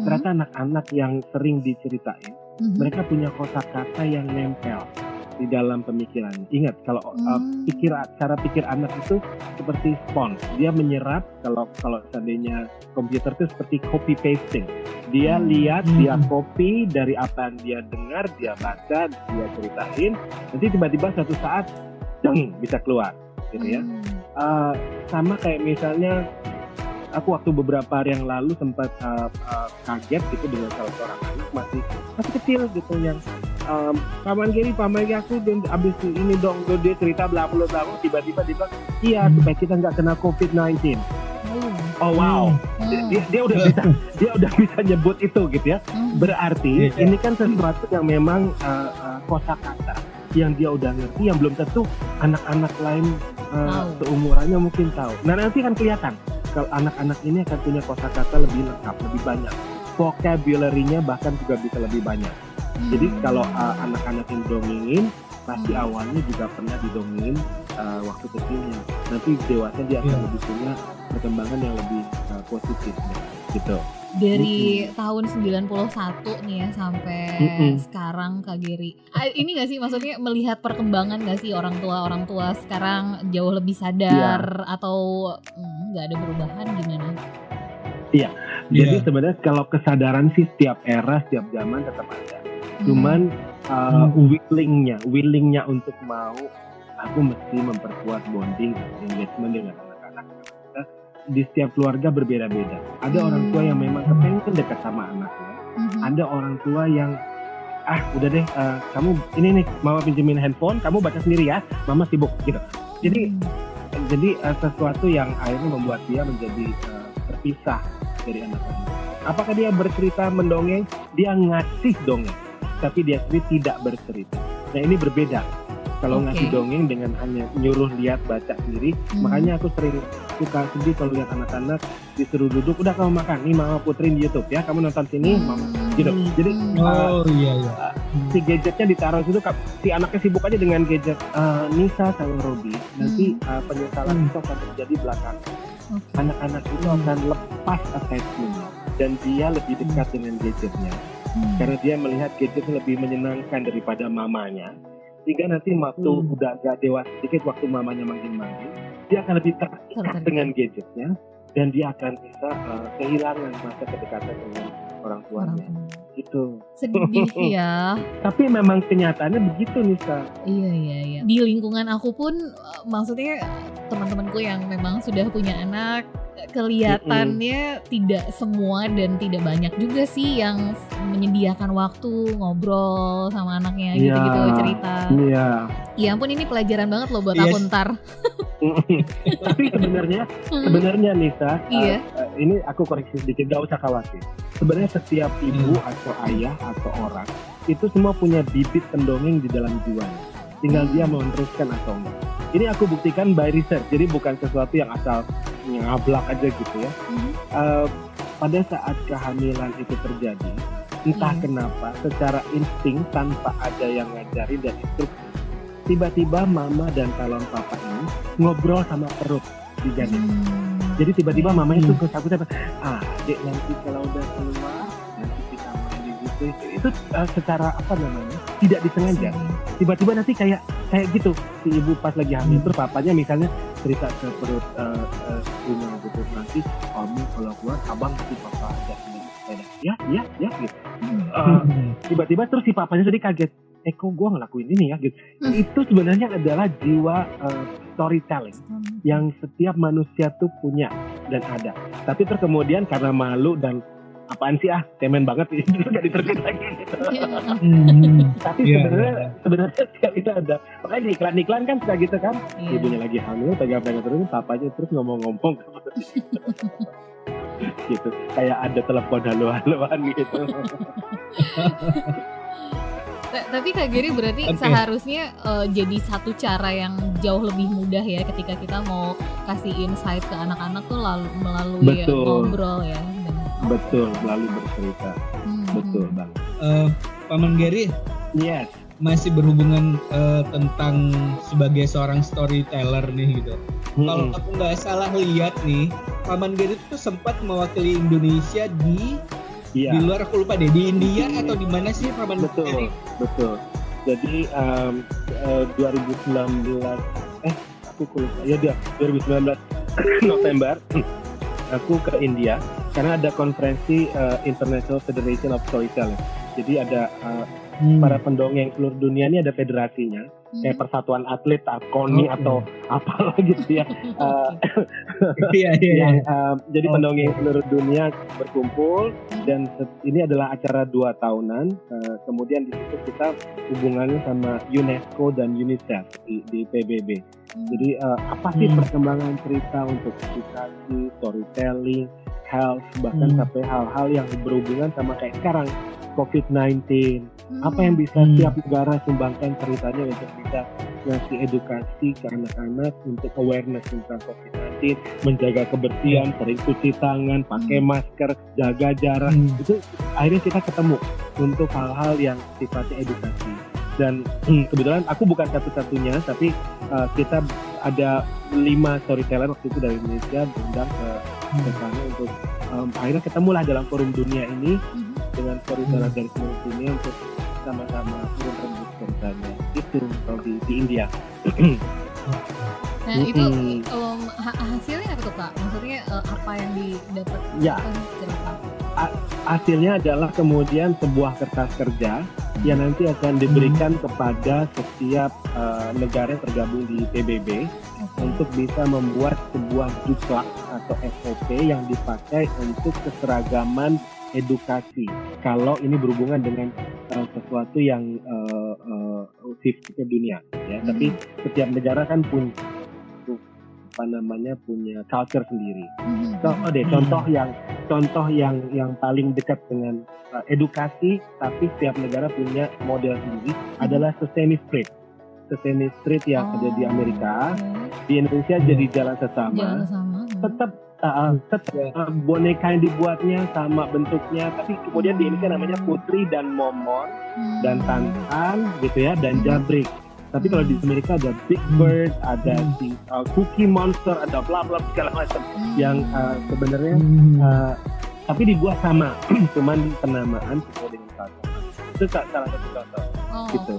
Ternyata anak-anak yang sering diceritain, mereka punya kosakata yang nempel di dalam pemikirannya. Ingat, kalau cara pikir anak itu seperti spons. Dia menyerap, kalau seandainya komputer itu seperti copy pasting. Dia lihat, dia copy dari apa yang dia dengar, dia baca, dia ceritain. Nanti tiba-tiba suatu saat bisa keluar, gitu ya. Sama kayak misalnya aku waktu beberapa hari yang lalu sempat kaget gitu dengan salah seorang anak masih kecil gitu yang paman Gary aku abis ini dong dia cerita bla bla bla, tiba-tiba dia bilang iya supaya kita nggak kena COVID-19. Oh wow, dia udah bisa nyebut itu gitu ya. Berarti ini kan sesuatu yang memang kosakata yang dia udah ngerti, yang belum tentu anak-anak lain seumurannya mungkin tahu. Nah nanti kan kelihatan kalau anak-anak ini akan punya kosakata lebih lengkap, lebih banyak, vocabulary-nya bahkan juga bisa lebih banyak. Jadi kalau anak-anak yang dongengin pasti awalnya juga pernah didongengin waktu kecilnya. Nanti dewasa dia akan lebih punya perkembangan yang lebih positif gitu.
Dari tahun 91 nih ya sampai sekarang Kak Geri. Ini gak sih maksudnya melihat perkembangan gak sih orang tua sekarang jauh lebih sadar atau gak ada perubahan gimana?
Iya. Jadi sebenarnya kalau kesadaran sih setiap era, setiap zaman tetap ada. Cuman willingnya untuk mau aku mesti memperkuat bonding engagement dengan anak-anak. Di setiap keluarga berbeda-beda. Ada orang tua yang memang kepengen dekat sama anaknya. Ada orang tua yang udah deh kamu ini nih mama pinjemin handphone, kamu baca sendiri ya, mama sibuk gitu. Jadi sesuatu yang akhirnya membuat dia menjadi terpisah dari anak-anak. Apakah dia bercerita mendongeng? Dia ngasih dongeng, tapi dia sendiri tidak bercerita. Nah ini berbeda. Kalau ngasih dongeng dengan hanya nyuruh lihat baca sendiri, makanya aku sering suka sedih kalau lihat anak-anak disuruh duduk, udah kamu makan, nih mama puterin di YouTube ya, kamu nonton sini, mama gitu. Jadi si gadgetnya ditaruh situ, si anaknya sibuk aja dengan gadget. Nisa sama Robi, nanti penyesalan itu akan terjadi belakangan. Anak-anak itu akan lepas attachment-nya dan dia lebih dekat dengan gadgetnya, karena dia melihat gadgetnya lebih menyenangkan daripada mamanya. Sehingga nanti waktu udah agak dewasa sedikit, waktu mamanya manggil-manggil, dia akan lebih terikat dengan gadgetnya dan dia akan bisa kehilangan masa kedekatan dengan orang tuanya. Gitu.
Sedih ya.
Tapi memang kenyataannya begitu Nisa.
Iya. Di lingkungan aku pun maksudnya teman-temanku yang memang sudah punya anak, kelihatannya tidak semua dan tidak banyak juga sih yang menyediakan waktu ngobrol sama anaknya gitu-gitu cerita. Iya. Ya ampun, ini pelajaran banget loh buat aku ntar.
Tapi sebenarnya Nisa, ini aku koreksi sedikit, gak usah khawatir. Sebenarnya setiap ibu atau ayah atau orang itu semua punya bibit pendongeng di dalam jiwanya. Tinggal dia mau meneruskan atau enggak. Ini aku buktikan by research, jadi bukan sesuatu yang asal ngablak aja gitu ya. Pada saat kehamilan itu terjadi, entah kenapa secara insting tanpa ada yang ngajarin dan instruksi, tiba-tiba mama dan calon papa ini ngobrol sama perut di janin. Jadi tiba-tiba mamanya tuh ketakutan, dek nanti kalau udah keluar nanti kita main di situ. Itu secara tidak disengaja. Tiba-tiba nanti kayak gitu, si ibu pas lagi hamil terus papanya misalnya cerita ke perut ibunya gitu, nanti kamu kalau keluar abang nanti papa ajak main sepeda. Ya gitu. Tiba-tiba terus si papanya jadi kaget. Kok gue ngelakuin ini ya gitu. Itu sebenarnya adalah jiwa storytelling yang setiap manusia tuh punya dan ada. Tapi terus kemudian karena malu dan apaan sih cemen banget itu gak diterbit lagi gitu. Tapi sebenarnya setiap itu ada. Makanya di iklan-iklan kan suka gitu kan. Ibunya lagi hamil, pegang-pegang terus, papanya terus ngomong-ngomong gitu. Kayak ada telepon halo-haloan gitu.
Tapi Kak Geri berarti seharusnya jadi satu cara yang jauh lebih mudah ya ketika kita mau kasih insight ke anak-anak tuh melalui ngobrol ya.
Betul, melalui bercerita. Betul banget.
Paman Geri, masih berhubungan tentang sebagai seorang storyteller nih gitu. Kalau aku nggak salah lihat nih, Paman Geri itu sempat mewakili Indonesia di luar, aku lupa deh, di India atau di mana sih Paman Geri?
Betul. Jadi 2019 aku lupa. Ya dia 2019 November aku ke India karena ada konferensi International Federation of Storytelling. Jadi ada para pendongeng seluruh dunia ini ada federasinya, kayak Persatuan Atlet, KONI atau apalah gitu ya. Jadi pendongeng seluruh dunia berkumpul dan ini adalah acara 2 tahunan. Kemudian di situ kita hubungannya sama UNESCO dan UNICEF di PBB. Jadi apa sih perkembangan cerita untuk edukasi, storytelling, health, bahkan sampai hal-hal yang berhubungan sama kayak sekarang COVID-19. Apa yang bisa tiap negara sumbangkan ceritanya untuk bisa ngasih edukasi ke anak-anak untuk awareness tentang COVID-19, menjaga kebersihan, sering cuci tangan, pakai masker, jaga jarak. Itu akhirnya kita ketemu untuk hal-hal yang sifatnya edukasi. Dan kebetulan aku bukan satu-satunya, tapi kita ada 5 storyteller waktu itu dari Indonesia diundang ke sana untuk akhirnya ketemulah dalam forum dunia ini dengan storyteller dari seluruh dunia untuk sama-sama turun rembuk ceritanya. Itu kalau di India.
Nah itu hasilnya apa tuh Kak? Maksudnya apa yang didapat?
Ya. Hasilnya adalah kemudian sebuah kertas kerja yang nanti akan diberikan kepada setiap negara yang tergabung di PBB untuk bisa membuat sebuah juklak atau SOP yang dipakai untuk keseragaman edukasi. Kalau ini berhubungan dengan sesuatu yang sifatnya dunia, ya. Tapi setiap negara kan punya culture sendiri. Contoh yang paling dekat dengan edukasi, tapi setiap negara punya model sendiri adalah Sesame Street. Sesame Street yang ada di Amerika, di Indonesia jadi Jalan Sesama. Tetap boneka yang dibuatnya sama bentuknya, tapi kemudian di Indonesia namanya Putri dan Momon dan Tantan gitu ya, dan Jabrik. Tapi kalau di Amerika ada Big Bird, ada si Cookie Monster, ada bla bla segala macam yang sebenarnya tapi dibuat sama, cuman penamaan sesuai dengan kata. Itu salah satu contoh. Gitu.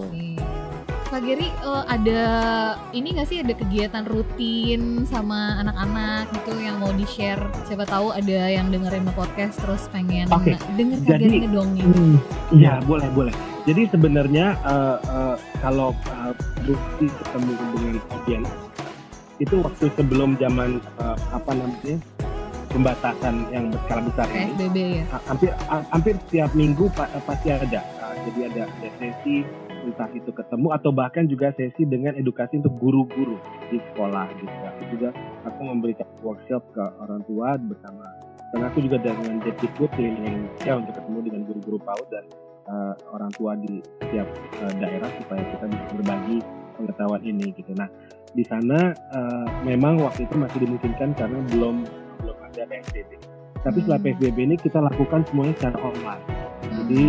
Kak Gary, ada ini nggak sih, ada kegiatan rutin sama anak-anak gitu yang mau di-share? Siapa tahu ada yang dengerin podcast terus pengen denger Kak Gary ngedongeng.
Iya, boleh. Jadi sebenarnya kalau Ruti ketemu dengan audiens itu waktu sebelum zaman pembatasan yang berskala besar ini,
PSBB ya.
Hampir setiap minggu pasti ada. Jadi ada sesi entah itu ketemu atau bahkan juga sesi dengan edukasi untuk guru-guru di sekolah gitu. Aku juga memberikan workshop ke orang tua bersama, dan aku juga dengan Depdikbud keliling Indonesia untuk ketemu dengan guru-guru PAUD dan orang tua di setiap daerah supaya kita bisa berbagi pengetahuan ini gitu. Nah di sana memang waktu itu masih dimungkinkan karena belum ada PSBB. Tapi setelah PSBB ini kita lakukan semuanya secara online. Jadi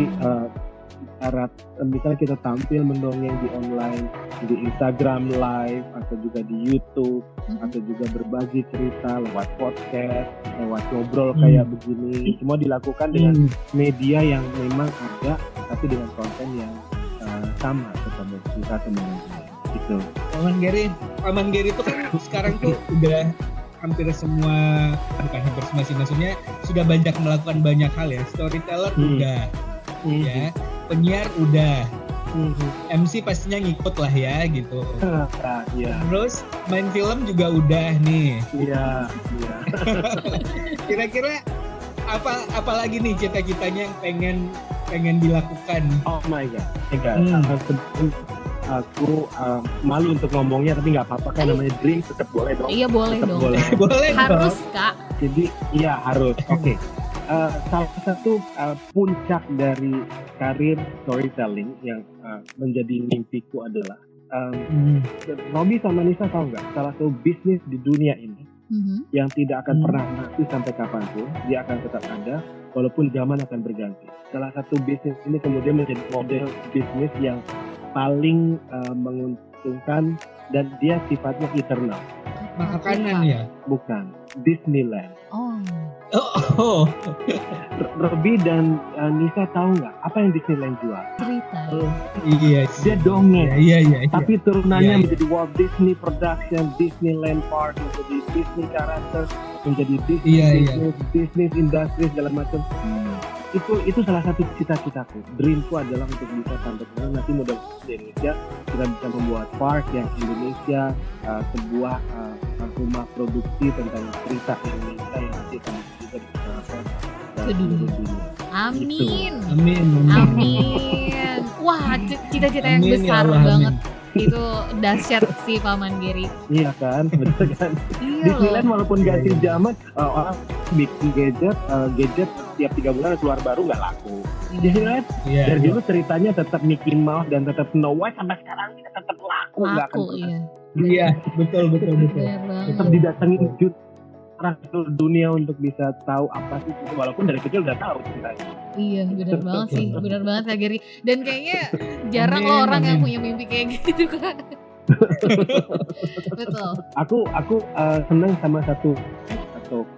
misalnya kita tampil mendongeng di online, di Instagram Live, atau juga di YouTube, atau juga berbagi cerita lewat podcast, lewat ngobrol kayak begini. Semua dilakukan dengan media yang memang ada, tapi dengan konten yang sama ketemu kita teman-teman. Gitu.
Paman Gary itu kan sekarang tuh udah hampir semua, bukan hampir semua sih, maksudnya sudah banyak melakukan banyak hal ya. Storyteller udah, ya. Penyiar udah, MC pastinya ngikut lah ya gitu. Terus main film juga udah nih. Iya. Kira-kira apa lagi nih cita-citanya yang pengen dilakukan?
Oh my god. Aku malu untuk ngomongnya, tapi nggak apa-apa kan, namanya dream tetap boleh dong.
Iya boleh
tetap
dong.
Boleh
harus
dong.
Kak.
Jadi iya harus. Oke. Salah satu puncak dari karir storytelling yang menjadi mimpiku adalah Robi sama Nisa tahu nggak, salah satu bisnis di dunia ini yang tidak akan pernah mati sampai kapanpun, dia akan tetap ada walaupun zaman akan berganti. Salah satu bisnis ini kemudian menjadi model bisnis yang paling menguntungkan dan dia sifatnya eternal.
Makanan ya?
Bukan, Disneyland.
Oh.
Robi dan Nisa tahu nggak apa yang Disneyland jual?
Cerita.
Iya.
Dia dongeng.
Iya.
Tapi turunannya menjadi Walt Disney Production, Disneyland Park, menjadi Disney karakter, menjadi Disney business industry segala macam. itu salah satu cita-citaku. Dreamku adalah untuk bisa sampai ke sana, nanti mudah-mudahan di Indonesia kita bisa membuat park yang Indonesia, sebuah rumah produksi tentang cerita Indonesia yang nanti akan bisa dikenalkan ke seluruh dunia.
Amin.
Gitu.
Amin. Wah, cita-cita yang
Amin,
besar
ya Allah,
banget. Itu dahsyat sih Paman Gary.
Iya kan, betul kan.
Iya
Disneyland
loh.
walaupun ganti zaman, orang bikin gadget setiap 3 bulan keluar baru nggak laku. Disneyland
Iya.
dari dulu ceritanya tetap Mickey Mouse dan tetap Snow White sampai sekarang kita tetap laku, nggak akan
Aku
pernah.
iya.
Iya, betul.
Bener
Tetap
banget.
didatengin orang seluruh dunia untuk bisa tahu apa sih itu, walaupun dari kecil udah tahu ceritanya.
Iya, bener banget sih. Bener banget Kak Gary. Dan kayaknya jarang loh
Amin,
orang yang
amin.
punya mimpi kayak gitu kan. Betul.
Aku senang sama satu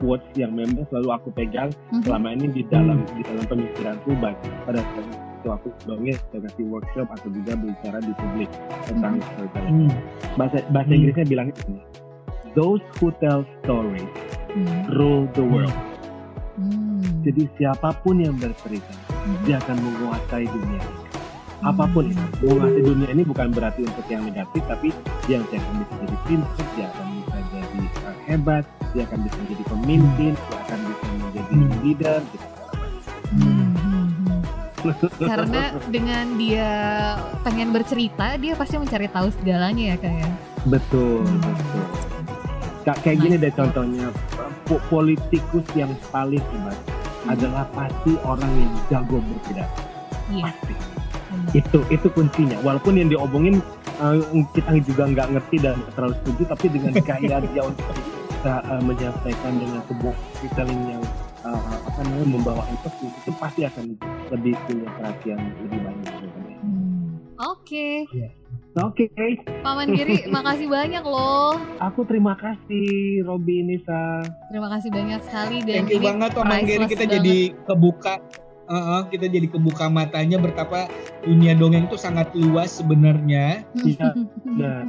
quotes yang memang selalu aku pegang selama ini di dalam pemikiranku, baik pada saat itu aku dongeng kasih workshop atau juga bicara di publik tentang storytelling. Bahasa Inggrisnya bilang ini, those who tell stories rule the world. Jadi siapapun yang bercerita, dia akan menguasai dunia ini. Apapun itu, menguasai dunia ini bukan berarti untuk yang negatif, tapi dia akan bisa jadi pintar, dia akan bisa jadi hebat, dia akan bisa jadi pemimpin, dia akan bisa menjadi leader, gitu.
Karena dengan dia pengen bercerita, dia pasti mencari tahu segalanya ya Kak ya.
Betul. Kayak gini deh contohnya, politikus yang paling hebat adalah pasti orang yang jago berpidato.
Iya.
Pasti. Itu kuncinya. Walaupun yang diomongin kita juga nggak ngerti dan nggak terlalu setuju, tapi dengan gaya dia untuk bisa menyampaikan dengan sebuah storytelling yang membawa empati, itu pasti akan lebih punya perhatian lebih banyak.
Oke.
Oke.
Paman Gary, makasih banyak loh.
Aku terima kasih Robby, Nisa.
Terima kasih banyak sekali dan
Thank you
ini
banget Paman Gary,
priceless
kita
banget.
jadi kebuka. Kita jadi kebuka matanya betapa dunia dongeng itu sangat luas sebenarnya.
Iya,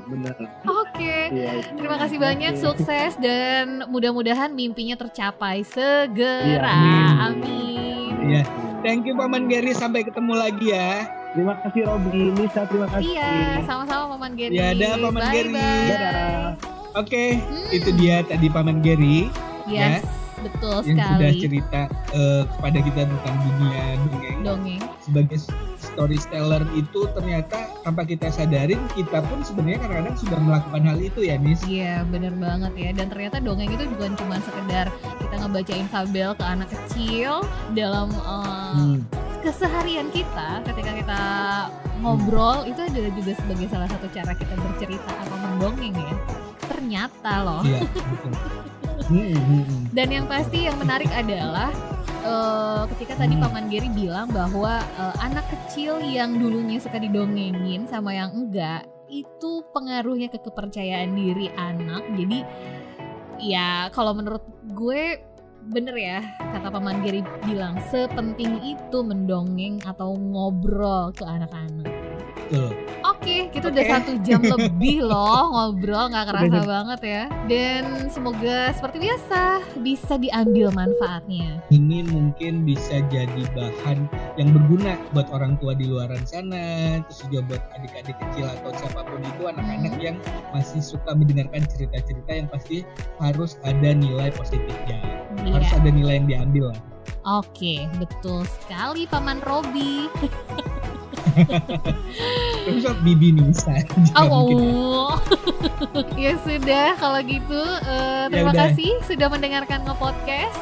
benar.
Oke.
Iya.
Terima kasih banyak, sukses dan mudah-mudahan mimpinya tercapai segera.
Iya,
Amin.
Iya. Thank you Paman Gary, sampai ketemu lagi ya.
Terima kasih Robby, Nisa, terima kasih.
Iya, sama-sama Paman Gary.
Ya, dah, Paman Gary.
Dadah.
Oke, itu dia tadi Paman Gary
Yes, betul
yang sudah
sekali.
cerita kepada kita tentang dunia dongeng. Sebagai storyteller itu ternyata tanpa kita sadarin, kita pun sebenarnya kadang-kadang sudah melakukan hal itu ya, Nis.
Iya, bener banget ya. Dan ternyata dongeng itu bukan cuma sekedar kita ngebacain fabel ke anak kecil dalam keseharian kita ketika kita ngobrol, itu adalah juga sebagai salah satu cara kita bercerita atau mendongeng ya. Ternyata loh.
Iya, betul.
Dan yang pasti yang menarik adalah ketika tadi Paman Gary bilang bahwa anak kecil yang dulunya suka didongengin sama yang enggak, itu pengaruhnya ke kepercayaan diri anak. Jadi ya kalau menurut gue bener ya kata Paman Gary bilang, sepenting itu mendongeng atau ngobrol ke anak-anak.
Betul.
Oke, kita udah 1 jam lebih loh ngobrol, nggak kerasa banget ya. Dan semoga seperti biasa bisa diambil manfaatnya.
Ini mungkin bisa jadi bahan yang berguna buat orang tua di luaran sana, terus juga buat adik-adik kecil atau siapapun itu, anak-anak yang masih suka mendengarkan cerita-cerita yang pasti harus ada nilai positifnya. Harus ada nilai yang diambil lah.
Oke, betul sekali Paman Robby.
Terus Bibi Nisa.
Ya sudah kalau gitu terima
udah.
kasih sudah mendengarkan nge-podcast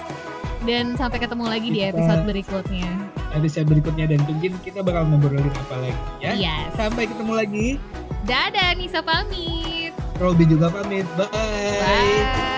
dan sampai ketemu lagi di episode berikutnya.
Episode berikutnya dan mungkin kita bakal ngobrolin apa lagi ya.
Yes.
Sampai ketemu lagi.
Dadah, Nisa pamit.
Robby juga pamit. Bye.
Bye.